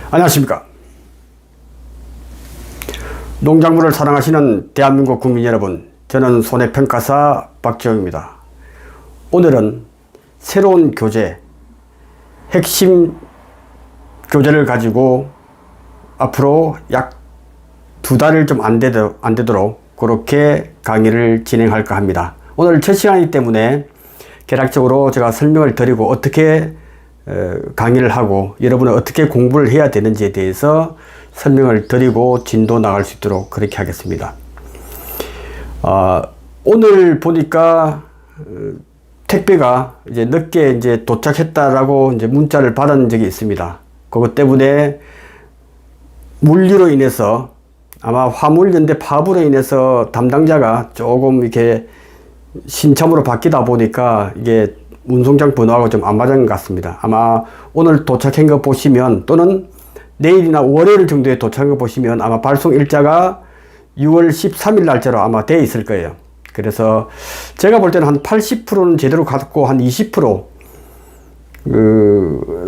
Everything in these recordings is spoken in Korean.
안녕하십니까. 농작물을 사랑하시는 대한민국 국민 여러분, 저는 손해평가사 박지영입니다. 오늘은 새로운 교재, 핵심 교재를 가지고 앞으로 약 2달을 좀 안 되도록 그렇게 강의를 진행할까 합니다. 오늘 첫 시간이기 때문에 개략적으로 제가 설명을 드리고 어떻게 강의를 하고 여러분은 어떻게 공부를 해야 되는지에 대해서 설명을 드리고 진도 나갈 수 있도록 그렇게 하겠습니다. 오늘 보니까 택배가 이제 늦게 이제 도착했다라고 이제 문자를 받은 적이 있습니다. 그것 때문에 물류로 인해서 아마 화물연대 파업으로 인해서 담당자가 조금 이렇게 신참으로 바뀌다 보니까 이게 운송장 번호하고 좀 안 맞은 것 같습니다. 아마 오늘 도착한 거 보시면 또는 내일이나 월요일 정도에 도착한 거 보시면 아마 발송 일자가 6월 13일 날짜로 아마 돼 있을 거예요. 그래서 제가 볼 때는 한 80%는 제대로 갔고 한 20%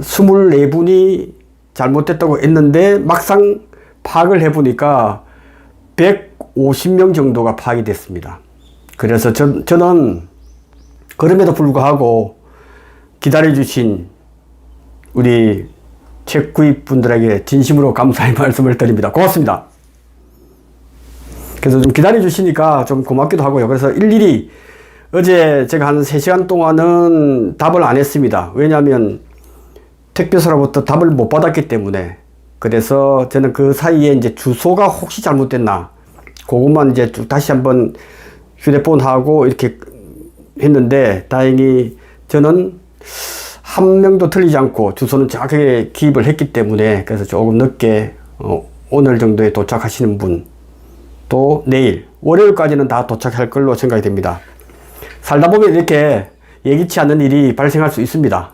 24분이 잘못됐다고 했는데 막상 파악을 해보니까 150명 정도가 파악이 됐습니다. 그래서 저는 그럼에도 불구하고 기다려주신 우리 책 구입 분들에게 진심으로 감사의 말씀을 드립니다. 고맙습니다. 그래서 좀 기다려주시니까 좀 고맙기도 하고요. 그래서 일일이 어제 제가 한 3시간 동안은 답을 안 했습니다. 왜냐하면 택배사로부터 답을 못 받았기 때문에. 그래서 저는 그 사이에 이제 주소가 혹시 잘못됐나 그것만 이제 다시 한번 휴대폰하고 이렇게 했는데 다행히 저는 한 명도 틀리지 않고 주소는 정확하게 기입을 했기 때문에 그래서 조금 늦게 오늘 정도에 도착하시는 분 또 내일 월요일까지는 다 도착할 걸로 생각이 됩니다. 살다 보면 이렇게 예기치 않는 일이 발생할 수 있습니다.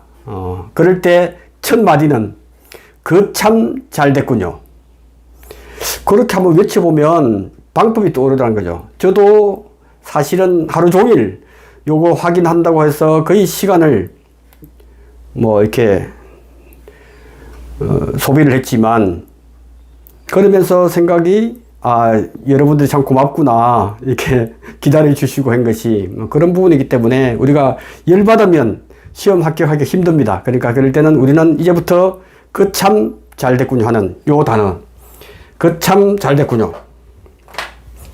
그럴 때 첫 마디는 그 참 잘 됐군요. 그렇게 한번 외쳐보면 방법이 떠오르더라는 거죠. 저도 사실은 하루 종일 요거 확인한다고 해서 거의 시간을 뭐 이렇게 소비를 했지만 그러면서 생각이 여러분들이 참 고맙구나 이렇게 기다려 주시고 한 것이 그런 부분이기 때문에 우리가 열받으면 시험 합격하기 힘듭니다. 그러니까 그럴 때는 우리는 이제부터 그 참 잘됐군요 하는 요 단어 그 참 잘됐군요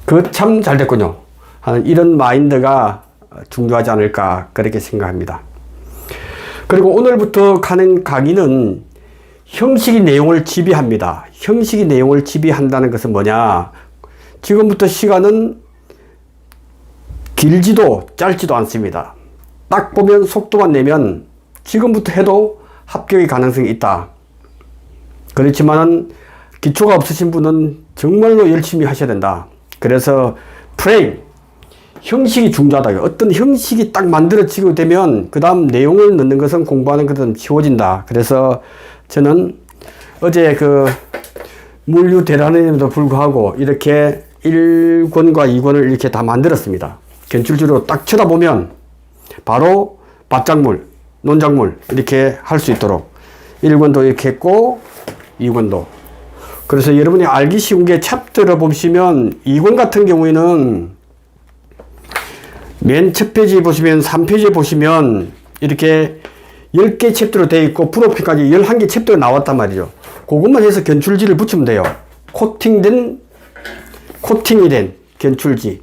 그 참 잘됐군요 하는 이런 마인드가 중요하지 않을까 그렇게 생각합니다. 그리고 오늘부터 가는 강의는 형식이 내용을 지배합니다. 형식이 내용을 지배한다는 것은 뭐냐? 지금부터 시간은 길지도 짧지도 않습니다. 딱 보면 속도만 내면 지금부터 해도 합격의 가능성이 있다. 그렇지만은 기초가 없으신 분은 정말로 열심히 하셔야 된다. 그래서 프레임, 형식이 중요하다. 어떤 형식이 딱 만들어지게 되면 그 다음 내용을 넣는 것은 공부하는 것은 쉬워진다. 그래서 저는 어제 그 물류 대란에도 불구하고 이렇게 1권과 2권을 이렇게 다 만들었습니다. 견출지로 딱 쳐다보면 바로 밭작물, 논작물 이렇게 할 수 있도록 1권도 이렇게 했고 2권도. 그래서 여러분이 알기 쉬운 게 챕터를 보시면 2권 같은 경우에는 맨 첫 페이지에 보시면 3페이지에 보시면 이렇게 10개 챕터로 되어 있고 프로필까지 11개 챕터가 나왔단 말이죠. 그것만 해서 견출지를 붙이면 돼요. 코팅이 된 견출지.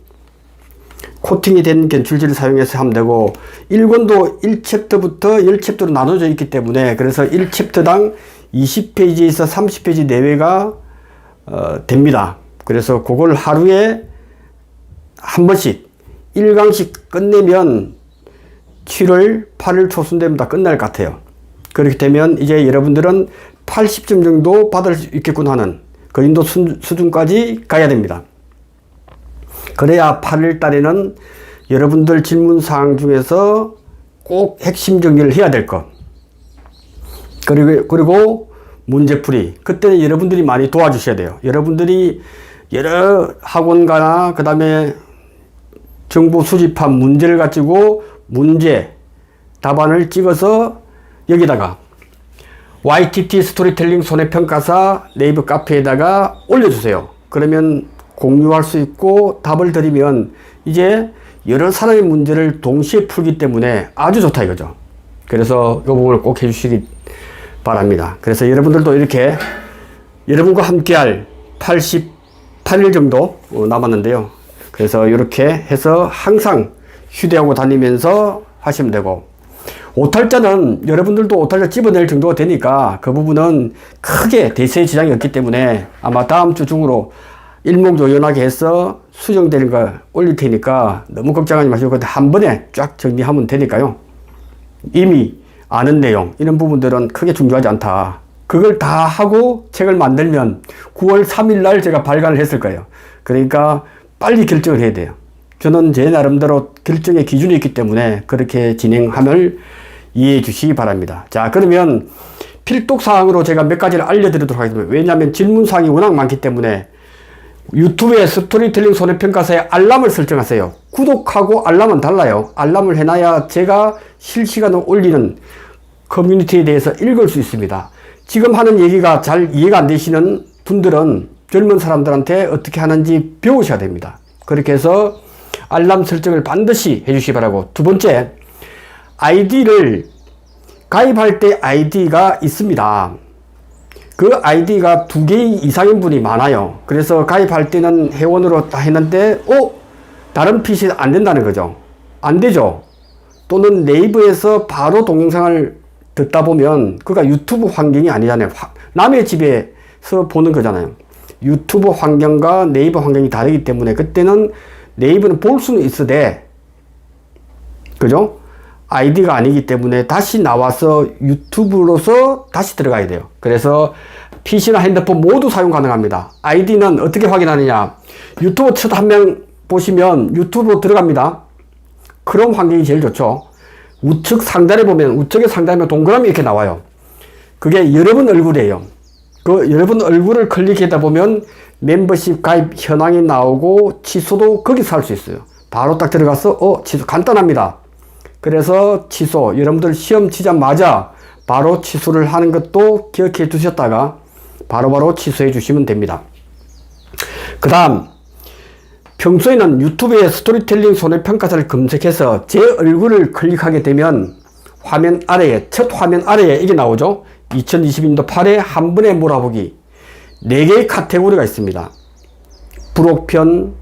코팅이 된 견출지를 사용해서 하면 되고 1권도 1챕터부터 10챕터로 나눠져 있기 때문에 그래서 1챕터당 20페이지에서 30페이지 내외가 됩니다. 그래서 그걸 하루에 한 번씩 1강씩 끝내면 7월, 8월 초순 되면 다 끝날 것 같아요. 그렇게 되면 이제 여러분들은 80점 정도 받을 수 있겠구나 하는 그 정도 수준까지 가야 됩니다. 그래야 8월 달에는 여러분들 질문사항 중에서 꼭 핵심 정리를 해야 될 것. 그리고 문제풀이. 그때는 여러분들이 많이 도와주셔야 돼요. 여러분들이 여러 학원가나 그 다음에 정부 수집한 문제를 가지고 문제 답안을 찍어서 여기다가 YTT 스토리텔링 손해평가사 네이버 카페에다가 올려주세요. 그러면 공유할 수 있고 답을 드리면 이제 여러 사람의 문제를 동시에 풀기 때문에 아주 좋다 이거죠. 그래서 이 부분을 꼭 해주시기 바랍니다. 그래서 여러분들도 이렇게 여러분과 함께할 88일 정도 남았는데요. 그래서 이렇게 해서 항상 휴대하고 다니면서 하시면 되고, 오탈자는 여러분들도 오탈자 집어낼 정도가 되니까 그 부분은 크게 대세에 지장이 없기 때문에 아마 다음 주 중으로 일목요연하게 해서 수정되는 걸 올릴 테니까 너무 걱정하지 마시고 그때 한 번에 쫙 정리하면 되니까요. 이미 아는 내용 이런 부분들은 크게 중요하지 않다. 그걸 다 하고 책을 만들면 9월 3일 날 제가 발간을 했을 거예요. 그러니까 빨리 결정을 해야 돼요. 저는 제 나름대로 결정의 기준이 있기 때문에 그렇게 진행함을 이해해 주시기 바랍니다. 자, 그러면 필독사항으로 제가 몇 가지를 알려드리도록 하겠습니다. 왜냐하면 질문사항이 워낙 많기 때문에 유튜브에 스토리텔링 손해평가사에 알람을 설정하세요. 구독하고 알람은 달라요. 알람을 해놔야 제가 실시간으로 올리는 커뮤니티에 대해서 읽을 수 있습니다. 지금 하는 얘기가 잘 이해가 안 되시는 분들은 젊은 사람들한테 어떻게 하는지 배우셔야 됩니다. 그렇게 해서 알람 설정을 반드시 해주시기 바라고, 두 번째, 아이디를 가입할 때 아이디가 있습니다. 그 아이디가 2개 이상인 분이 많아요. 그래서 가입할 때는 회원으로 다 했는데 다른 PC는 안 된다는 거죠. 안 되죠. 또는 네이버에서 바로 동영상을 듣다 보면 그가 유튜브 환경이 아니잖아요. 남의 집에서 보는 거잖아요. 유튜브 환경과 네이버 환경이 다르기 때문에 그때는 네이버는 볼 수는 있으되, 그죠? 아이디가 아니기 때문에 다시 나와서 유튜브로서 다시 들어가야 돼요. 그래서 PC나 핸드폰 모두 사용 가능합니다. 아이디는 어떻게 확인하느냐? 유튜브 첫 한 명 보시면 유튜브로 들어갑니다. 크롬 환경이 제일 좋죠. 우측 상단에 보면, 우측에 상단에 동그라미 이렇게 나와요. 그게 여러분 얼굴이에요. 그 여러분 얼굴을 클릭하다 보면 멤버십 가입 현황이 나오고 취소도 거기서 할 수 있어요. 바로 딱 들어가서 취소 간단합니다. 그래서 취소, 여러분들 시험 치자마자 바로 취소를 하는 것도 기억해 두셨다가 바로바로 취소해 주시면 됩니다. 그 다음, 평소에는 유튜브에 스토리텔링 손해평가사를 검색해서 제 얼굴을 클릭하게 되면 화면 아래에, 첫 화면 아래에 이게 나오죠. 2022년도 8회 한 번에 몰아보기 4개의 카테고리가 있습니다. 부록편,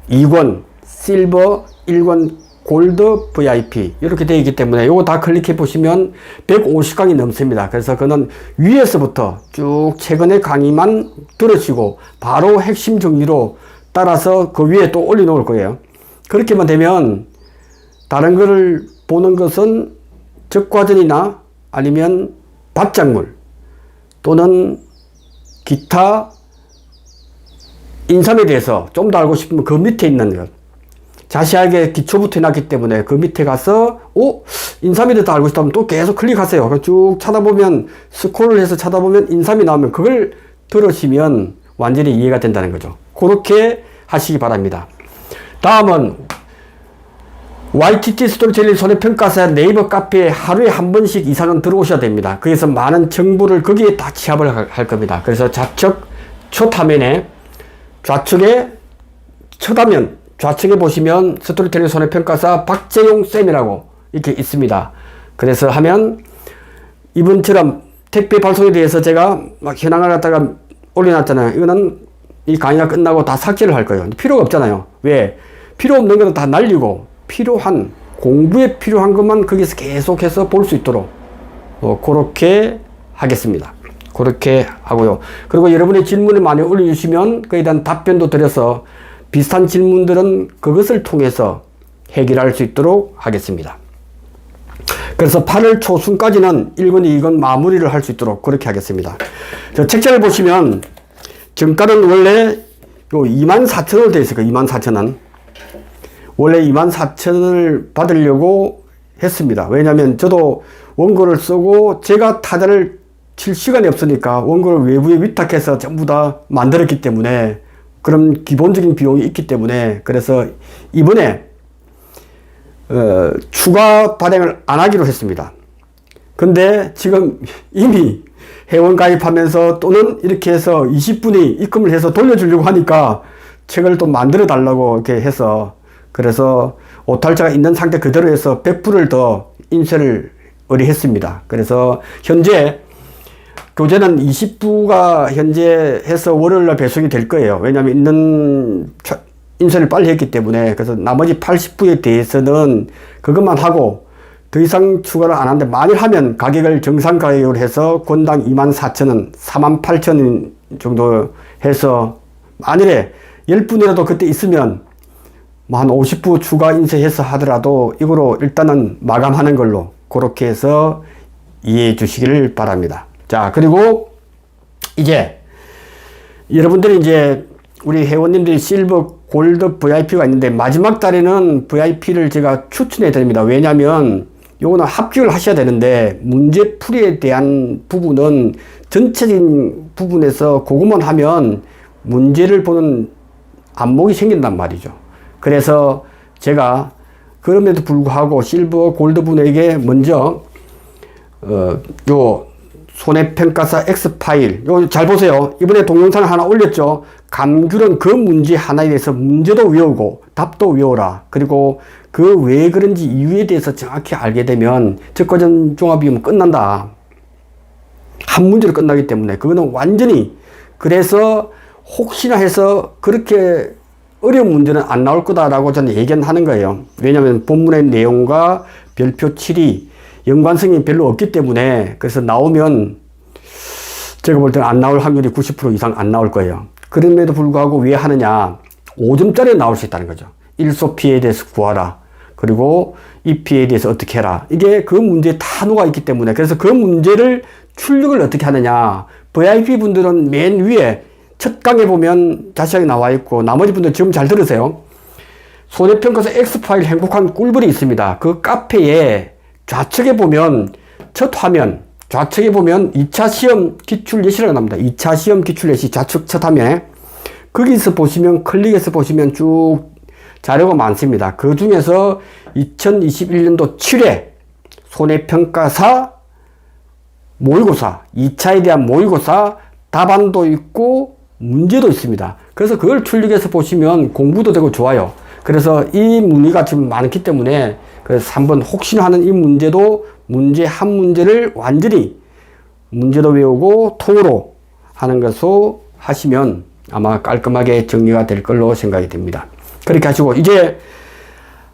2권, 실버, 1권, 골드, VIP 이렇게 되어 있기 때문에 이거 다 클릭해 보시면 150강이 넘습니다. 그래서 그는 위에서부터 쭉 최근의 강의만 들으시고 바로 핵심 정리로 따라서 그 위에 또 올려놓을 거예요. 그렇게만 되면 다른 거를 보는 것은 적과전이나 아니면 밥작물 또는 기타 인삼에 대해서 좀 더 알고 싶으면 그 밑에 있는 것 자세하게 기초부터 해놨기 때문에 그 밑에 가서 인삼에 대해서 알고 싶다면 또 계속 클릭하세요. 쭉 찾아보면 스크롤을 해서 찾아보면 인삼이 나오면 그걸 들으시면 완전히 이해가 된다는 거죠. 그렇게 하시기 바랍니다. 다음은 YTT 스토리텔링 손해평가사 네이버 카페에 하루에 한 번씩 이상은 들어오셔야 됩니다. 거기서 많은 정보를 거기에 다 취합을 할 겁니다. 그래서 좌측 첫 화면에 좌측에 첫 화면 좌측에 보시면 스토리텔링 손해평가사 박재용 쌤이라고 이렇게 있습니다. 그래서 하면 이분처럼 택배 발송에 대해서 제가 막 현황을 갖다가 올려놨잖아요. 이거는 이 강의가 끝나고 다 삭제를 할 거예요. 필요가 없잖아요. 왜? 필요 없는 거는 다 날리고 필요한, 공부에 필요한 것만 거기서 계속해서 볼 수 있도록 그렇게 하겠습니다. 그렇게 하고요. 그리고 여러분의 질문을 많이 올려주시면 그에 대한 답변도 드려서 비슷한 질문들은 그것을 통해서 해결할 수 있도록 하겠습니다. 그래서 8월 초순까지는 1권, 2권 마무리를 할 수 있도록 그렇게 하겠습니다. 저 책자를 보시면 정가는 원래 24,000원으로 되어 있을 거예요. 24,000원. 원래 24,000원을 받으려고 했습니다. 왜냐하면 저도 원고를 쓰고 제가 타자를 칠 시간이 없으니까 원고를 외부에 위탁해서 전부 다 만들었기 때문에 그런 기본적인 비용이 있기 때문에 그래서 이번에 추가 발행을 안 하기로 했습니다. 근데 지금 이미 회원 가입하면서 또는 이렇게 해서 20분이 입금을 해서 돌려주려고 하니까 책을 또 만들어 달라고 이렇게 해서, 그래서 오탈자가 있는 상태 그대로 해서 100불을 더 인쇄를 의뢰했습니다. 그래서 현재 교재는 20부가 현재 해서 월요일날 배송이 될 거예요. 왜냐하면 있는 인쇄를 빨리 했기 때문에. 그래서 나머지 80부에 대해서는 그것만 하고 더 이상 추가를 안 하는데, 만일 하면 가격을 정상 가격으로 해서 권당 24,000원, 48,000원 정도 해서, 만일에 10분이라도 그때 있으면 뭐 한 50부 추가 인쇄해서 하더라도 이거로 일단은 마감하는 걸로 그렇게 해서 이해해 주시기를 바랍니다. 자, 그리고 이제 여러분들이 이제 우리 회원님들이 실버, 골드, VIP가 있는데 마지막 달에는 VIP를 제가 추천해 드립니다. 왜냐하면 요거는 합격을 하셔야 되는데 문제풀이에 대한 부분은 전체적인 부분에서 그것만 하면 문제를 보는 안목이 생긴단 말이죠. 그래서 제가 그럼에도 불구하고 실버, 골드 분에게 먼저 요 손해평가사 X파일, 요 잘 보세요. 이번에 동영상을 하나 올렸죠. 감귤은 그 문제 하나에 대해서 문제도 외우고 답도 외워라. 그리고 그 왜 그런지 이유에 대해서 정확히 알게 되면 적과전 종합이면 끝난다. 한 문제로 끝나기 때문에 그거는 완전히, 그래서 혹시나 해서 그렇게 어려운 문제는 안 나올 거다라고 저는 예견하는 거예요. 왜냐하면 본문의 내용과 별표 7이 연관성이 별로 없기 때문에. 그래서 나오면 제가 볼 때는 안 나올 확률이 90% 이상 안 나올 거예요. 그럼에도 불구하고 왜 하느냐, 5점짜리 나올 수 있다는 거죠. 일소 피해에 대해서 구하라. 그리고 이 피해에 대해서 어떻게 해라. 이게 그 문제에 다 녹아있기 때문에. 그래서 그 문제를 출력을 어떻게 하느냐, VIP 분들은 맨 위에 첫 강에 보면 자세하게 나와 있고, 나머지 분들 지금 잘 들으세요. 손해평가사 X파일 행복한 꿀벌이 있습니다. 그 카페에 좌측에 보면 첫 화면, 좌측에 보면 2차 시험 기출 예시라고 나옵니다. 2차 시험 기출 예시 좌측 첫 화면에, 거기서 보시면, 클릭해서 보시면 쭉 자료가 많습니다. 그 중에서 2021년도 7회 손해평가사 모의고사, 2차에 대한 모의고사 답안도 있고 문제도 있습니다. 그래서 그걸 출력해서 보시면 공부도 되고 좋아요. 그래서 이 문의가 지금 많기 때문에, 그래서 한번 혹시나 하는 이 문제도, 문제 한 문제를 완전히 문제도 외우고 통으로 하는 것으로 하시면 아마 깔끔하게 정리가 될 걸로 생각이 됩니다. 그렇게 하시고, 이제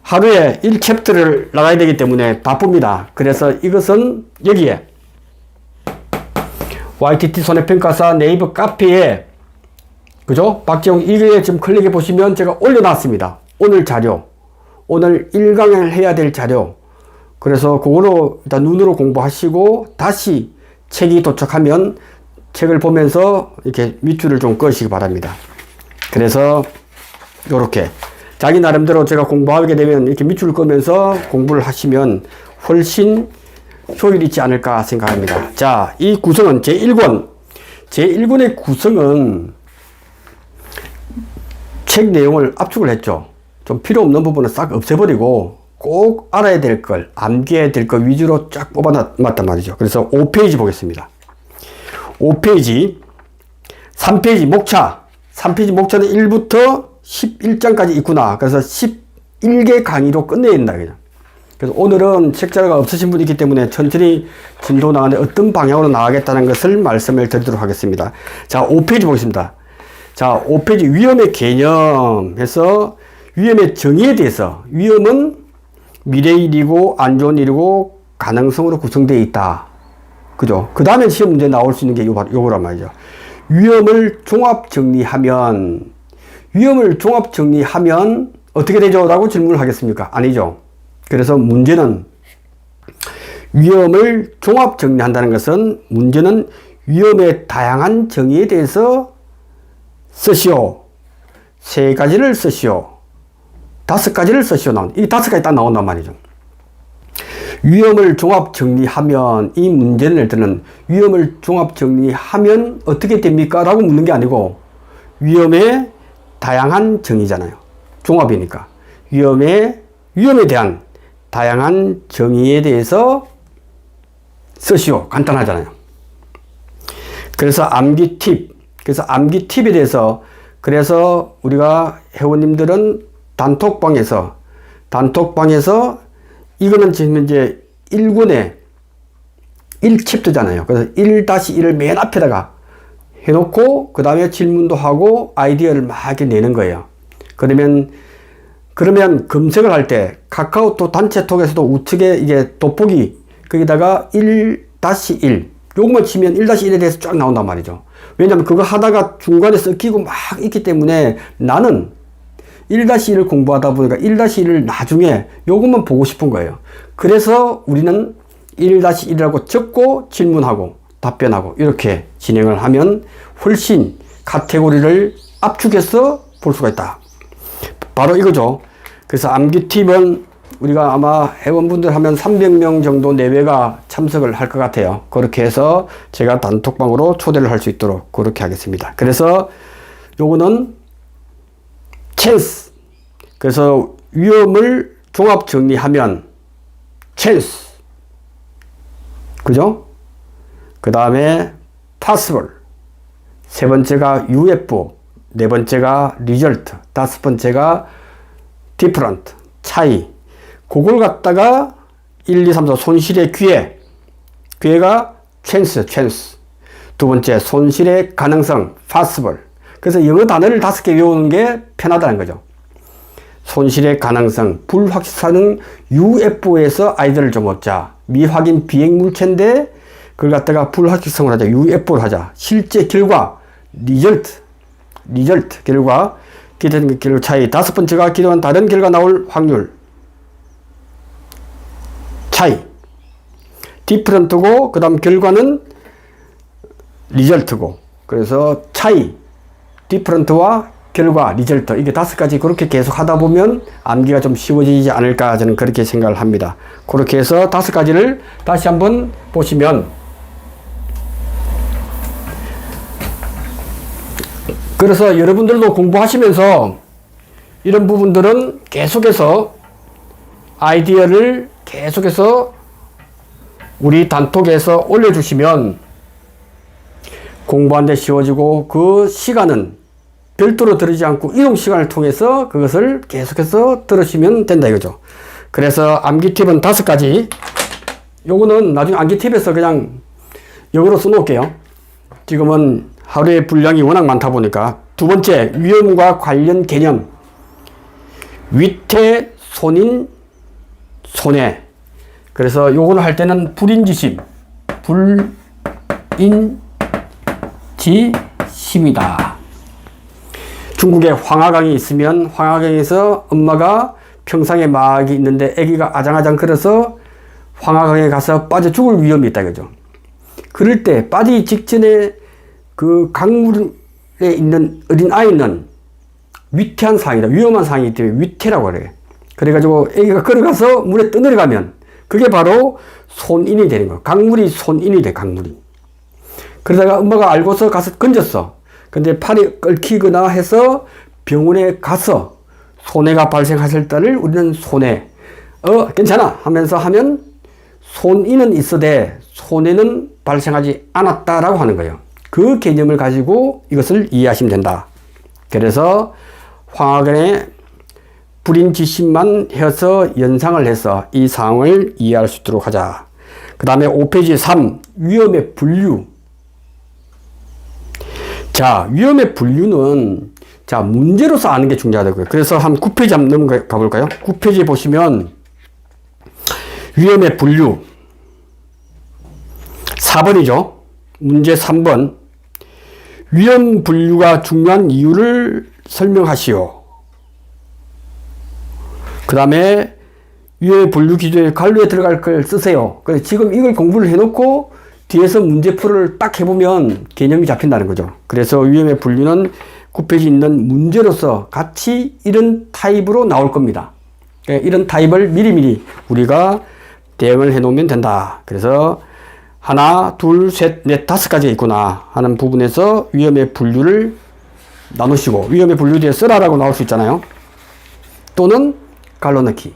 하루에 1챕터를 나가야 되기 때문에 바쁩니다. 그래서 이것은 여기에 YTT 손해평가사 네이버 카페에, 그죠? 박재홍, 이게 지금 클릭해 보시면 제가 올려놨습니다. 오늘 자료, 오늘 1강을 해야 될 자료. 그래서 그거로 일단 눈으로 공부하시고 다시 책이 도착하면 책을 보면서 이렇게 밑줄을 좀 그으시기 바랍니다. 그래서 요렇게 자기 나름대로 제가 공부하게 되면 이렇게 밑줄을 그으면서 공부를 하시면 훨씬 효율이 있지 않을까 생각합니다. 자, 이 구성은 제1권. 제1권의 구성은 책 내용을 압축을 했죠. 좀 필요 없는 부분은 싹 없애버리고 꼭 알아야 될 걸, 암기해야 될 걸 위주로 쫙 뽑아놨단 말이죠. 그래서 5페이지 보겠습니다. 5페이지, 3페이지 목차. 3페이지 목차는 1부터 11장까지 있구나. 그래서 11개 강의로 끝내야 된다. 그냥. 그래서 오늘은 책 자료가 없으신 분이 있기 때문에 천천히 진도 나가는데 어떤 방향으로 나가겠다는 것을 말씀을 드리도록 하겠습니다. 자, 5페이지 보겠습니다. 자, 5페이지 위험의 개념에서 위험의 정의에 대해서, 위험은 미래의 일이고 안 좋은 일이고 가능성으로 구성되어 있다. 그죠? 그 다음에 시험 문제 나올 수 있는 게 요거란 말이죠. 위험을 종합 정리하면 어떻게 되죠? 라고 질문을 하겠습니까? 아니죠. 그래서 문제는 위험을 종합 정리한다는 것은, 문제는 위험의 다양한 정의에 대해서 쓰시오. 3가지를 쓰시오. 5가지를 쓰시오. 이 5가지 딱 나온단 말이죠. 위험을 종합 정리하면, 이 문제는 예를 들면 위험을 종합 정리하면 어떻게 됩니까? 라고 묻는 게 아니고, 위험의 다양한 정의잖아요. 종합이니까. 위험에 대한 다양한 정의에 대해서 쓰시오. 간단하잖아요. 그래서 암기 팁. 그래서 암기 팁에 대해서 그래서 우리가 회원님들은 단톡방에서 이거는 지금 이제 1군에 1챕터잖아요. 그래서 1-1을 맨 앞에다가 해놓고 그 다음에 질문도 하고 아이디어를 막 이렇게 내는 거예요. 그러면 검색을 할 때 카카오톡 단체톡에서도 우측에 이게 돋보기 거기다가 1-1 요것만 치면 1-1에 대해서 쫙 나온단 말이죠. 왜냐면 그거 하다가 중간에 섞이고 막 있기 때문에 나는 1-1을 공부하다 보니까 1-1을 나중에 요것만 보고 싶은 거예요. 그래서 우리는 1-1이라고 적고 질문하고 답변하고 이렇게 진행을 하면 훨씬 카테고리를 압축해서 볼 수가 있다. 바로 이거죠. 그래서 암기 팁은 우리가 아마 회원분들 하면 300명 정도 내외가 참석을 할 것 같아요. 그렇게 해서 제가 단톡방으로 초대를 할 수 있도록 그렇게 하겠습니다. 그래서 요거는 찬스. 그래서 위험을 종합 정리하면 찬스. 그죠? 그 다음에 possible. 세 번째가 UFO. 네 번째가 result. 다섯 번째가 different. 차이. 그걸 갖다가 1, 2, 3, 4 손실의 기회. 기회가 chance. 두 번째 손실의 가능성 possible. 그래서 영어 단어를 5개 외우는 게 편하다는 거죠. 손실의 가능성, 불확실성은 UFO에서 아이디어를 좀 얻자. 미확인 비행물체인데 그걸 갖다가 불확실성을 하자. UFO를 하자. 실제 결과, result 결과, 기대된 결과 차이. 다섯 번째가 기대한 다른 결과 나올 확률. 차이. different고, 그 다음 결과는 result고. 그래서 차이, different와 결과, result. 이게 5가지 그렇게 계속 하다 보면 암기가 좀 쉬워지지 않을까 저는 그렇게 생각을 합니다. 그렇게 해서 5가지를 다시 한번 보시면 그래서 여러분들도 공부하시면서 이런 부분들은 계속해서 아이디어를 계속해서 우리 단톡에서 올려주시면 공부하는 데 쉬워지고 그 시간은 별도로 들으지 않고 이동 시간을 통해서 그것을 계속해서 들으시면 된다 이거죠. 그래서 암기 팁은 5가지. 요거는 나중에 암기 팁에서 그냥 영어로 써놓을게요. 지금은 하루의 분량이 워낙 많다 보니까. 두 번째, 위험과 관련 개념. 위태, 손인, 손해. 그래서 요거를 할 때는 불인지심. 불인지심이다. 중국에 황하강이 있으면 황하강에서 엄마가 평상에 막 있는데 아기가 아장아장 끓어서 황하강에 가서 빠져 죽을 위험이 있다 이거죠. 그럴 때 빠지기 직전에 그 강물에 있는 어린 아이는 위태한 상황이다. 위험한 상황이기 때문에 위태라고 그래요. 그래가지고 아기가 걸어가서 물에 떠내려가면 그게 바로 손인이 되는 거예요. 강물이 손인이 돼, 강물이. 그러다가 엄마가 알고서 가서 건졌어. 근데 팔이 얽히거나 해서 병원에 가서 손해가 발생했을 때를 우리는 손해. 괜찮아 하면서 하면 손인은 있어도 손해는 발생하지 않았다라고 하는 거예요. 그 개념을 가지고 이것을 이해하시면 된다. 그래서 황하근의 불인지심만 해서 연상을 해서 이 상황을 이해할 수 있도록 하자. 그 다음에 5페이지 3, 위험의 분류. 자, 위험의 분류는 자, 문제로서 아는 게 중요하다고요. 그래서 한 9페이지 한번 넘어가 볼까요? 9페이지에 보시면 위험의 분류 4번이죠. 문제 3번. 위험 분류가 중요한 이유를 설명하시오. 그 다음에 위험의 분류 기준에 관료에 들어갈 걸 쓰세요. 그래서 지금 이걸 공부를 해놓고 뒤에서 문제풀이를 딱 해보면 개념이 잡힌다는 거죠. 그래서 위험의 분류는 9페이지 있는 문제로서 같이 이런 타입으로 나올 겁니다. 이런 타입을 미리미리 우리가 대응을 해놓으면 된다. 그래서 하나, 둘, 셋, 넷, 5가지가 있구나 하는 부분에서 위험의 분류를 나누시고 위험의 분류 뒤에 쓰라라고 나올 수 있잖아요. 또는 갈로 넣기.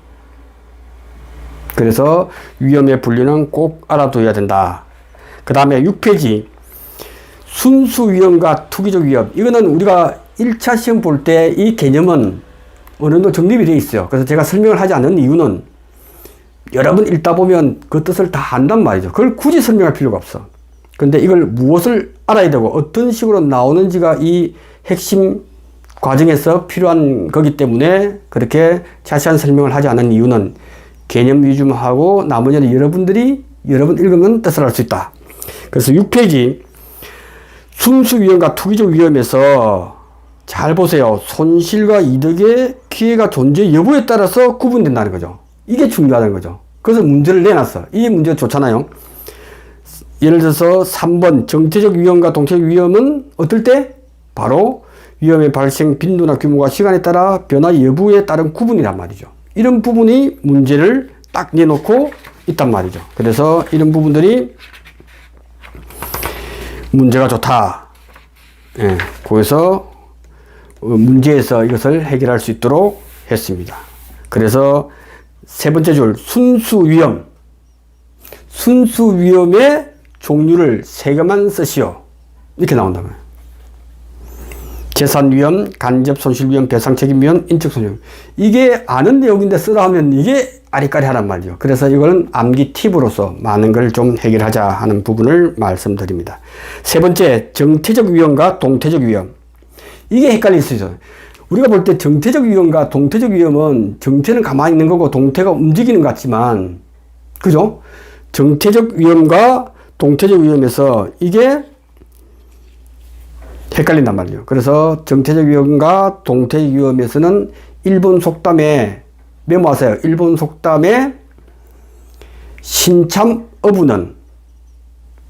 그래서 위험의 분류는 꼭 알아둬야 된다. 그 다음에 6페이지. 순수 위험과 투기적 위험. 이거는 우리가 1차 시험 볼 때 이 개념은 어느 정도 정립이 되어 있어요. 그래서 제가 설명을 하지 않는 이유는 여러분 읽다 보면 그 뜻을 다 안단 말이죠. 그걸 굳이 설명할 필요가 없어. 근데 이걸 무엇을 알아야 되고 어떤 식으로 나오는지가 이 핵심 과정에서 필요한 거기 때문에 그렇게 자세한 설명을 하지 않은 이유는 개념 위주만 하고 나머지는 여러분 읽으면 뜻을 알 수 있다. 그래서 6페이지 순수 위험과 투기적 위험에서 잘 보세요. 손실과 이득의 기회가 존재 여부에 따라서 구분된다는 거죠. 이게 중요하다는 거죠. 그래서 문제를 내놨어. 이 문제가 좋잖아요. 예를 들어서 3번 정체적 위험과 동체적 위험은 어떨 때? 바로 위험의 발생 빈도나 규모가 시간에 따라 변화 여부에 따른 구분이란 말이죠. 이런 부분이 문제를 딱 내놓고 있단 말이죠. 그래서 이런 부분들이 문제가 좋다. 예, 거기서 문제에서 이것을 해결할 수 있도록 했습니다. 그래서 세 번째 줄 순수 위험. 순수 위험의 종류를 세 개만 쓰시오. 이렇게 나온다고요. 재산 위험, 간접 손실 위험, 배상 책임 위험, 인적 손실 위험. 이게 아는 내용인데 쓰라 하면 이게 아리까리 하란 말이죠. 그래서 이거는 암기 팁으로서 많은 걸 좀 해결하자 하는 부분을 말씀드립니다. 세 번째, 정체적 위험과 동태적 위험. 이게 헷갈릴 수 있어요. 우리가 볼 때 정체적 위험과 동태적 위험은 정체는 가만히 있는 거고 동태가 움직이는 것 같지만, 그죠? 정체적 위험과 동태적 위험에서 이게 헷갈린단 말이에요. 그래서 정체적 위험과 동태적 위험에서는 일본 속담에 메모하세요. 일본 속담에 신참 어부는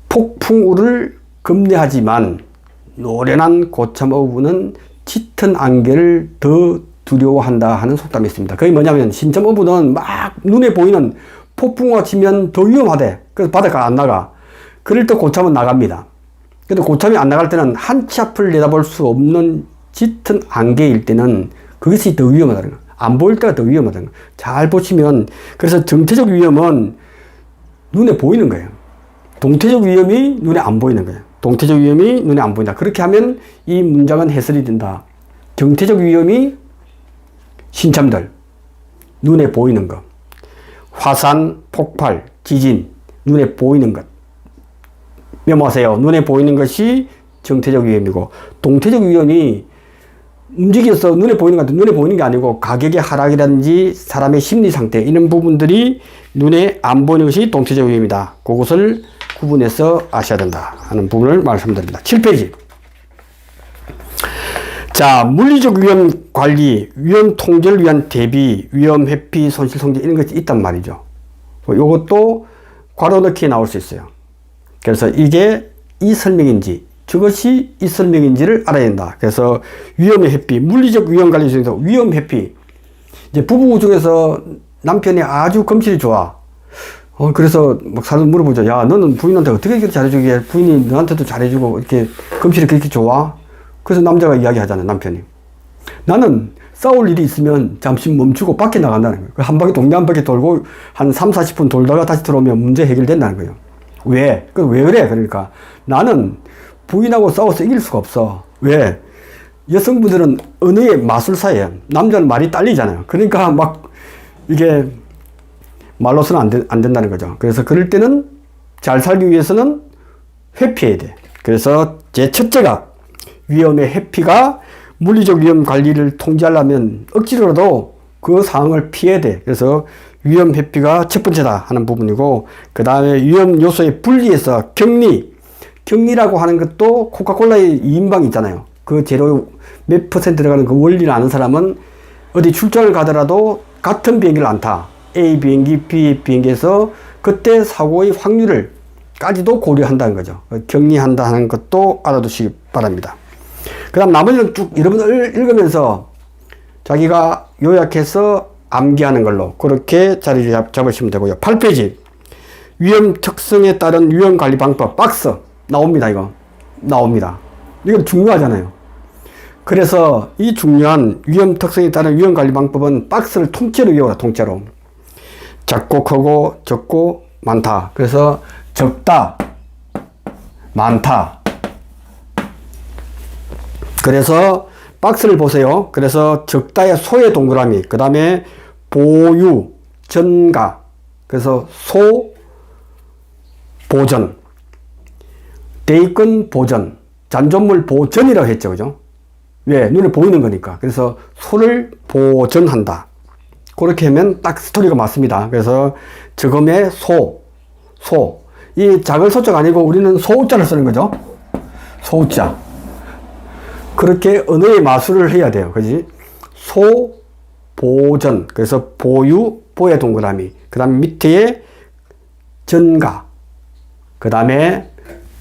폭풍우를 겁내하지만 노련한 고참 어부는 짙은 안개를 더 두려워한다 하는 속담이 있습니다. 그게 뭐냐면 신참 어부는 막 눈에 보이는 폭풍우가 치면 더 위험하대. 그래서 바닷가 안 나가. 그럴 때 고참은 나갑니다. 근데 고참이 안 나갈 때는 한 치 앞을 내다볼 수 없는 짙은 안개일 때는 그것이 더 위험하다는 거예요. 안 보일 때가 더 위험하다는 거예요. 잘 보시면, 그래서 정체적 위험은 눈에 보이는 거예요. 동태적 위험이 눈에 안 보이는 거예요. 동태적 위험이 눈에 안 보인다. 그렇게 하면 이 문장은 해설이 된다. 정체적 위험이 신참들, 눈에 보이는 것. 화산, 폭발, 지진, 눈에 보이는 것. 메모하세요. 눈에 보이는 것이 정체적 위험이고, 동태적 위험이 움직여서 눈에 보이는 것 같은데 눈에 보이는 게 아니고 가격의 하락이라든지 사람의 심리 상태 이런 부분들이 눈에 안 보이는 것이 동태적 위험이다. 그것을 구분해서 아셔야 된다 하는 부분을 말씀드립니다. 7페이지. 자, 물리적 위험 관리, 위험 통제를 위한 대비, 위험 회피, 손실 통제 이런 것이 있단 말이죠. 이것도 괄호 넣기에 나올 수 있어요. 그래서 이게 이 설명인지 저것이 이 설명인지를 알아야 된다. 그래서 위험의 회피, 물리적 위험 관리 중에서 위험 회피. 이제 부부 중에서 남편이 아주 검실이 좋아. 그래서 막 사람 물어보죠. 야, 너는 부인한테 어떻게 그렇게 잘해주기에 부인이 너한테도 잘해주고 이렇게 검실이 그렇게 좋아? 그래서 남자가 이야기하잖아요, 남편이. 나는 싸울 일이 있으면 잠시 멈추고 밖에 나간다는 거예요. 한 바퀴 동네 한 바퀴 돌고 한 3, 40분 돌다가 다시 들어오면 문제 해결된다는 거예요. 왜? 왜 그래? 그러니까 나는 부인하고 싸워서 이길 수가 없어. 왜? 여성분들은 언어의 마술사예요. 남자는 말이 딸리잖아요. 그러니까 막 이게 말로서는 안 된다는 거죠. 그래서 그럴 때는 잘 살기 위해서는 회피해야 돼. 그래서 제 첫째가 위험의 회피가 물리적 위험 관리를 통제하려면 억지로라도 그 상황을 피해야 돼. 그래서 위험 회피가 첫 번째다 하는 부분이고, 그 다음에 위험 요소의 분리해서 격리라고 하는 것도 코카콜라의 2인방 있잖아요. 그 재료 몇 퍼센트 들어가는 그 원리를 아는 사람은 어디 출장을 가더라도 같은 비행기를 안 타. A 비행기, B 비행기에서 그때 사고의 확률을까지도 고려한다는 거죠. 격리한다 하는 것도 알아두시기 바랍니다. 그 다음 나머지는 쭉 여러분들 읽으면서 자기가 요약해서 암기하는 걸로 그렇게 자리 잡으시면 되고요. 8페이지. 위험 특성에 따른 위험 관리 방법 박스 나옵니다. 이거 나옵니다. 이거 중요하잖아요. 그래서 이 중요한 위험 특성에 따른 위험 관리 방법은 박스를 통째로 이용하다. 통째로. 작고 크고 적고 많다. 그래서 적다, 많다. 그래서 박스를 보세요. 그래서 적다의 소의 동그라미, 그 다음에 보유, 전가. 그래서 소, 보전. 대입근 보전. 잔존물 보전이라고 했죠. 그죠? 왜? 눈에 보이는 거니까. 그래서 소를 보전한다. 그렇게 하면 딱 스토리가 맞습니다. 그래서 저금의 소. 이 작은 소자가 아니고 우리는 소자를 쓰는 거죠. 소자. 그렇게 언어의 마술을 해야 돼요. 그지? 소, 보전. 그래서 보유, 보의 동그라미. 그 다음에 밑에 전가. 그 다음에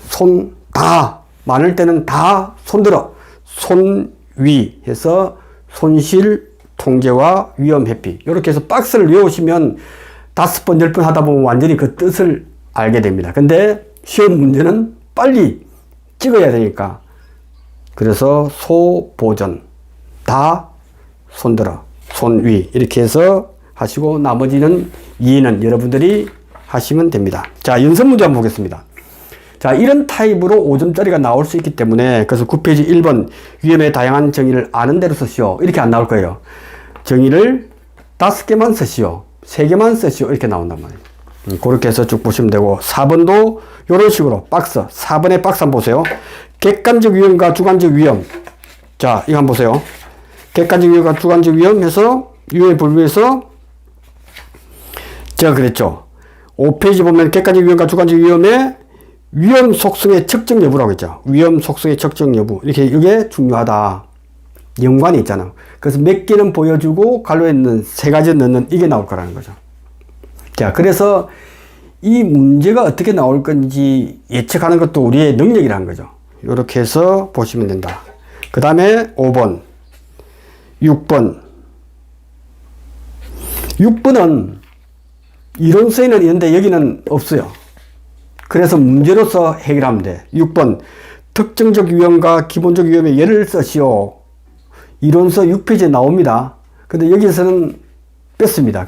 손, 다. 많을 때는 다 손들어. 손위 해서 손실, 통제와 위험 회피. 이렇게 해서 박스를 외우시면 5번, 10번 하다 보면 완전히 그 뜻을 알게 됩니다. 근데 시험 문제는 빨리 찍어야 되니까. 그래서 소보전, 다 손들어, 손위 이렇게 해서 하시고 나머지는 이해는 여러분들이 하시면 됩니다. 자, 연습 문제 한번 보겠습니다. 자, 이런 타입으로 5점짜리가 나올 수 있기 때문에 그래서 9페이지 1번 위험의 다양한 정의를 아는 대로 쓰시오. 이렇게 안 나올 거예요. 정의를 5개만 쓰시오. 3개만 쓰시오. 이렇게 나온단 말이에요. 그렇게 해서 쭉 보시면 되고 4번도 이런 식으로 박스 4번의 박스 한번 보세요. 객관적 위험과 주관적 위험. 자, 이거 한번 보세요. 객관적 위험과 주관적 위험 해서 위험에 불구해서 제가 그랬죠. 5페이지 보면 객관적 위험과 주관적 위험의 위험 속성의 측정 여부라고 했죠. 위험 속성의 측정 여부. 이렇게 이게 중요하다. 연관이 있잖아. 그래서 몇 개는 보여주고 갈로에 있는 3가지 넣는 이게 나올 거라는 거죠. 자, 그래서 이 문제가 어떻게 나올 건지 예측하는 것도 우리의 능력이라는 거죠. 이렇게 해서 보시면 된다. 그 다음에 5번, 6번. 6번은 이론서에는 있는데 여기는 없어요. 그래서 문제로서 해결하면 돼. 6번. 특정적 위험과 기본적 위험의 예를 쓰시오. 이론서 6페이지에 나옵니다. 근데 여기서는 뺐습니다.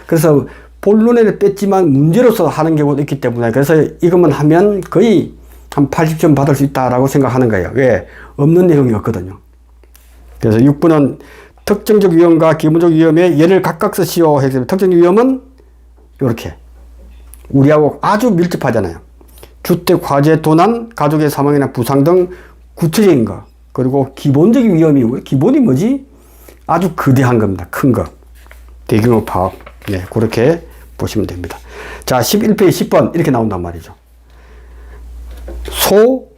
그래서 본론에는 뺐지만 문제로서 하는 경우도 있기 때문에 그래서 이것만 하면 거의 한 80점 받을 수 있다라고 생각하는 거예요. 왜? 없는 내용이 없거든요. 그래서 6번은 특정적 위험과 기본적 위험의 예를 각각 쓰시오. 특정적 위험은 이렇게 우리하고 아주 밀접하잖아요. 주택, 화재, 도난, 가족의 사망이나 부상 등 구체적인 거. 그리고 기본적인 위험이 기본이 뭐지? 아주 거대한 겁니다. 큰 거. 대규모 파업. 네, 그렇게 보시면 됩니다. 자, 11페이지 10번 이렇게 나온단 말이죠. 소,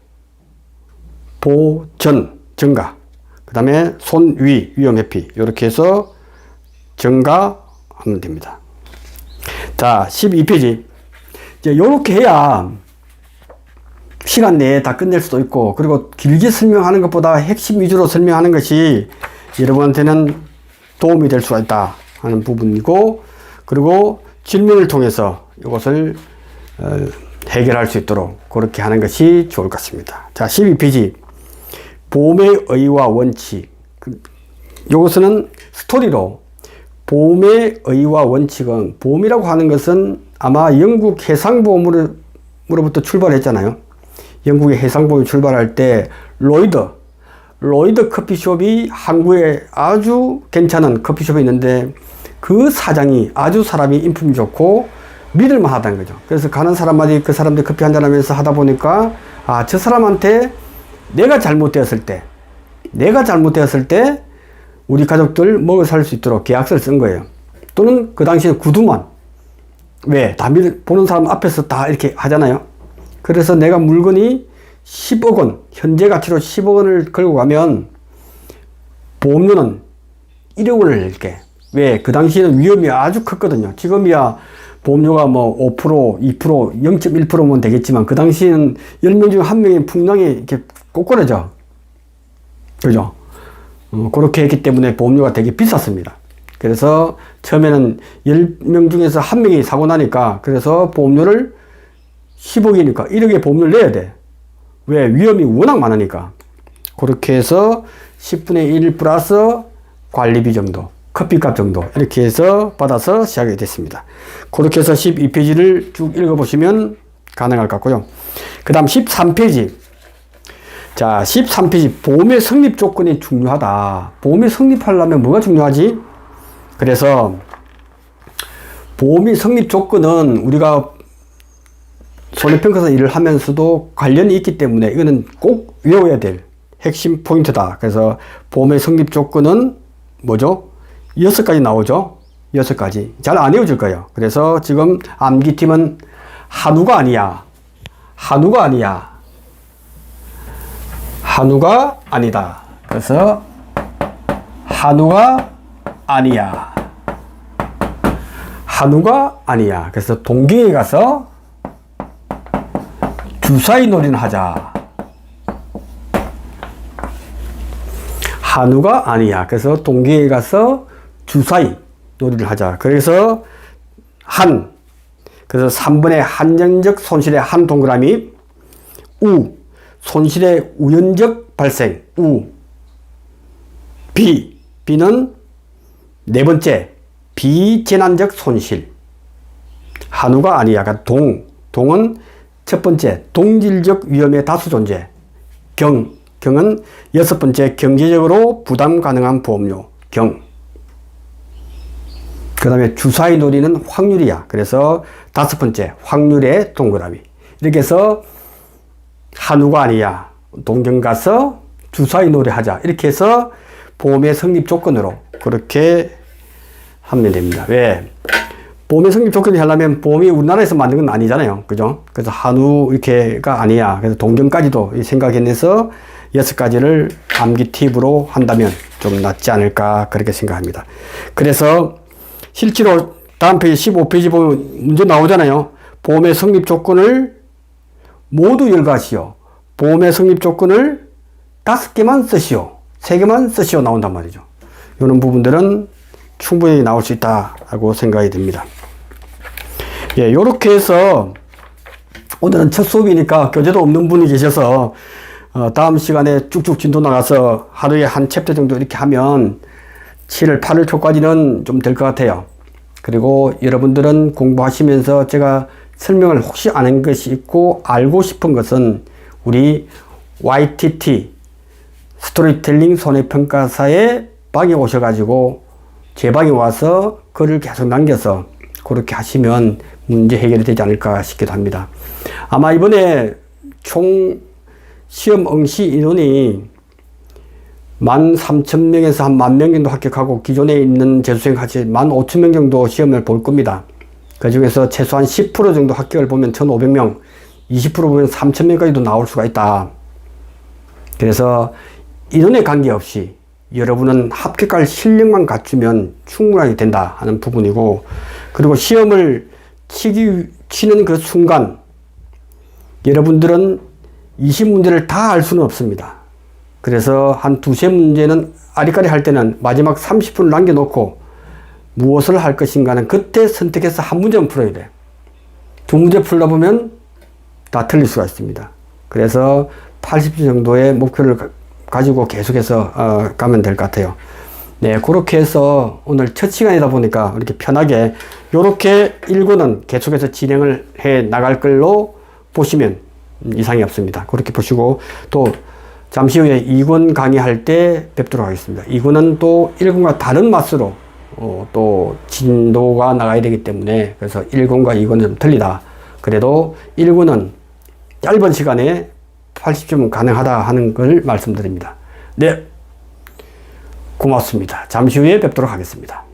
보, 전, 증가. 그 다음에 손, 위, 위험 회피. 이렇게 해서 증가하면 됩니다. 자, 12페이지. 이제 이렇게 해야 시간 내에 다 끝낼 수도 있고, 그리고 길게 설명하는 것보다 핵심 위주로 설명하는 것이 여러분한테는 도움이 될 수가 있다 하는 부분이고, 그리고 질문을 통해서 이것을 해결할 수 있도록 그렇게 하는 것이 좋을 것 같습니다. 자, 12페이지. 보험의 의의와 원칙. 이것은 스토리로 보험의 의의와 원칙은, 보험이라고 하는 것은 아마 영국 해상보험으로부터 출발했잖아요. 영국의 해상보험이 출발할 때 로이드 커피숍이 한국에 아주 괜찮은 커피숍이 있는데 그 사장이 아주 사람이 인품이 좋고 믿을만 하다는 거죠. 그래서 가는 사람마다 그 사람들 커피 한잔 하면서 하다 보니까 저 사람한테 내가 잘못되었을 때 우리 가족들 먹여 살 수 있도록 계약서를 쓴 거예요. 또는 그 당시에 구두만. 왜? 다 보는 사람 앞에서 다 이렇게 하잖아요. 그래서 내가 물건이 10억 원, 현재 가치로 10억 원을 걸고 가면 보험료는 1억 원을 낼게. 왜? 그 당시에는 위험이 아주 컸거든요. 지금이야 보험료가 뭐 5%, 2%, 0.1%면 되겠지만 그 당시에는 10명 중 1명이 풍랑이 이렇게 꼬꾸라져. 그죠? 그렇게 했기 때문에 보험료가 되게 비쌌습니다. 그래서 처음에는 10명 중에서 1명이 사고 나니까 그래서 보험료를 10억이니까 1억의 보험료를 내야 돼. 왜? 위험이 워낙 많으니까. 그렇게 해서 10분의 1 플러스 관리비 정도. 커피값 정도 이렇게 해서 받아서 시작이 됐습니다. 그렇게 해서 12페이지를 쭉 읽어보시면 가능할 것 같고요. 그 다음 13페이지. 자, 13페이지. 보험의 성립 조건이 중요하다. 보험이 성립하려면 뭐가 중요하지? 그래서 보험이 성립 조건은 우리가 손해평가사 일을 하면서도 관련이 있기 때문에 이거는 꼭 외워야 될 핵심 포인트다. 그래서 보험의 성립 조건은 뭐죠? 6가지 나오죠? 6가지. 잘 안 외워질 거예요. 그래서 지금 암기팀은 한우가 아니야. 한우가 아니야. 한우가 아니다. 그래서 한우가 아니야. 한우가 아니야. 그래서 동경에 가서 주사위 놀이는 하자. 한우가 아니야. 그래서 동경에 가서 주사위 놀이를 하자. 그래서 그래서 3번의 한정적 손실의 한 동그라미, 손실의 우연적 발생, B는 네 번째, 비재난적 손실. 한우가 아니야가 동은 첫 번째, 동질적 위험의 다수 존재. 경은 여섯 번째, 경제적으로 부담 가능한 보험료. 그 다음에 주사위 놀이는 확률이야. 그래서 다섯 번째, 확률의 동그라미. 이렇게 해서 한우가 아니야. 동경 가서 주사위 놀이 하자. 이렇게 해서 보험의 성립 조건으로 그렇게 하면 됩니다. 왜? 보험의 성립 조건이 하려면 보험이 우리나라에서 만든 건 아니잖아요. 그죠? 그래서 한우 이렇게가 아니야. 그래서 동경까지도 생각해내서 6가지를 암기 팁으로 한다면 좀 낫지 않을까 그렇게 생각합니다. 그래서 실제로 다음 페이지 15페이지 보면 문제 나오잖아요. 보험의 성립 조건을 모두 열거하시오. 보험의 성립 조건을 5개만 쓰시오. 3개만 쓰시오 나온단 말이죠. 이런 부분들은 충분히 나올 수 있다고 생각이 듭니다. 예, 요렇게 해서 오늘은 첫 수업이니까 교재도 없는 분이 계셔서 다음 시간에 쭉쭉 진도 나가서 하루에 한 챕터 정도 이렇게 하면 7월 8월 초까지는 좀 될 것 같아요. 그리고 여러분들은 공부하시면서 제가 설명을 혹시 안 한 것이 있고 알고 싶은 것은 우리 YTT 스토리텔링 손해평가사의 방에 오셔가지고 제 방에 와서 글을 계속 남겨서 그렇게 하시면 문제 해결이 되지 않을까 싶기도 합니다. 아마 이번에 총 시험 응시 인원이 13,000명에서 한 10,000명 정도 합격하고 기존에 있는 재수생 같이 15,000명 정도 시험을 볼 겁니다. 그 중에서 최소한 10% 정도 합격을 보면 1,500명, 20% 보면 3,000명까지도 나올 수가 있다. 그래서 인원에 관계없이 여러분은 합격할 실력만 갖추면 충분하게 된다 하는 부분이고, 그리고 시험을 치는 그 순간 여러분들은 20문제를 다 알 수는 없습니다. 그래서 한 두세 문제는 아리까리 할 때는 마지막 30분을 남겨놓고 무엇을 할 것인가는 그때 선택해서 한 문제만 풀어야 돼. 두 문제 풀다 보면 다 틀릴 수가 있습니다. 그래서 80점 정도의 목표를 가지고 계속해서 가면 될 것 같아요. 네, 그렇게 해서 오늘 첫 시간이다 보니까 이렇게 편하게 이렇게 1권은 계속해서 진행을 해 나갈 걸로 보시면 이상이 없습니다. 그렇게 보시고 또 잠시 후에 2권 강의할 때 뵙도록 하겠습니다. 2권은 또 1권과 다른 맛으로 또 진도가 나가야 되기 때문에 그래서 1권과 2권은 좀 틀리다. 그래도 1권은 짧은 시간에 80점 가능하다 하는 걸 말씀드립니다. 네, 고맙습니다. 잠시 후에 뵙도록 하겠습니다.